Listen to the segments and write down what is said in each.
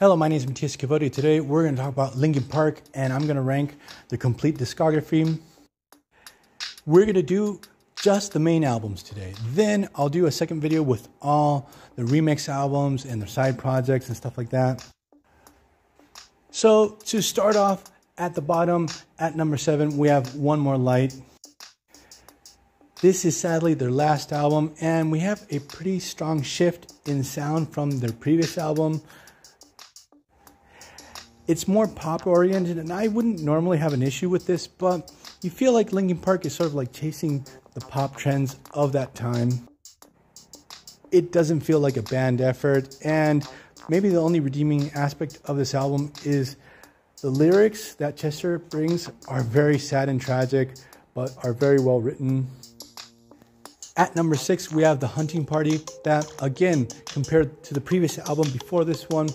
Hello, my name is Matthias Kavodi. Today we're going to talk about Linkin Park and I'm going to rank the complete discography. We're going to do just the main albums today. Then I'll do a second video with all the remix albums and their side projects and stuff like that. So to start off at the bottom, at number 7, we have One More Light. This is sadly their last album and we have a pretty strong shift in sound from their previous album. It's more pop oriented and I wouldn't normally have an issue with this, but you feel like Linkin Park is sort of like chasing the pop trends of that time. It doesn't feel like a band effort, and maybe the only redeeming aspect of this album is the lyrics that Chester brings are very sad and tragic, but are very well written. At number 6, we have The Hunting Party, that again, compared to the previous album before this one,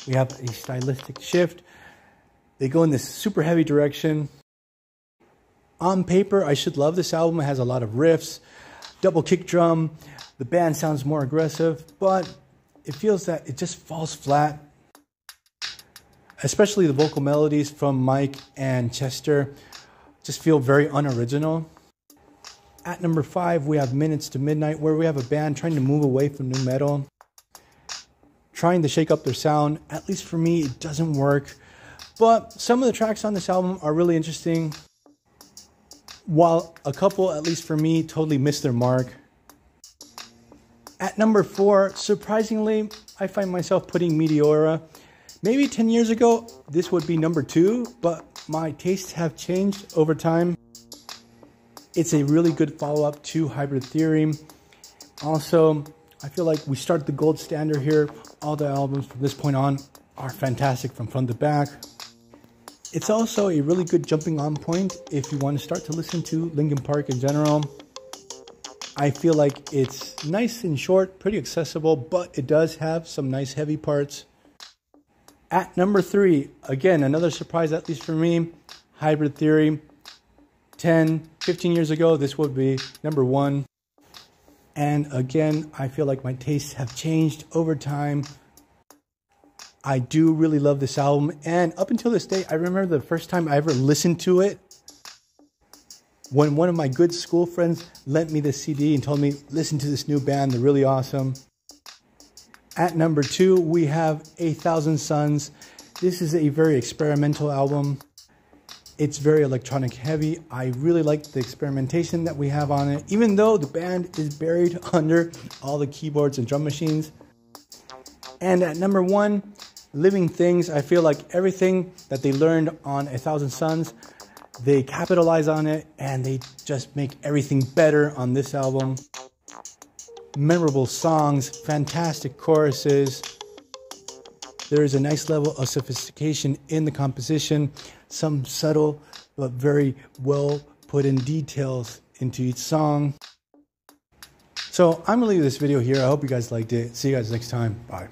we have a stylistic shift. They go in this super heavy direction. On paper, I should love this album. It has a lot of riffs, double kick drum. The band sounds more aggressive, but it feels that it just falls flat. Especially the vocal melodies from Mike and Chester just feel very unoriginal. At number 5, we have Minutes to Midnight, where we have a band trying to move away from nu metal, trying to shake up their sound. At least for me, it doesn't work. But some of the tracks on this album are really interesting, while a couple, at least for me, totally missed their mark. At number 4, surprisingly, I find myself putting Meteora. Maybe 10 years ago, this would be number 2, but my tastes have changed over time. It's a really good follow-up to Hybrid Theory. Also, I feel like we start the gold standard here. All the albums from this point on are fantastic from front to back. It's also a really good jumping on point if you want to start to listen to Linkin Park in general. I feel like it's nice and short, pretty accessible, but it does have some nice heavy parts. At number 3, again, another surprise, at least for me, Hybrid Theory. 10, 15 years ago, this would be number 1. And again, I feel like my tastes have changed over time. I do really love this album. And up until this day, I remember the first time I ever listened to it when one of my good school friends lent me this CD and told me, listen to this new band, they're really awesome. At number 2, we have 8,000 Suns. This is a very experimental album. It's very electronic heavy. I really like the experimentation that we have on it, even though the band is buried under all the keyboards and drum machines. And at number 1, Living Things. I feel like everything that they learned on 1,000 Suns, they capitalize on it and they just make everything better on this album. Memorable songs, fantastic choruses. There is a nice level of sophistication in the composition, some subtle but very well put in details into each song. So I'm going to leave this video here. I hope you guys liked it. See you guys next time. Bye.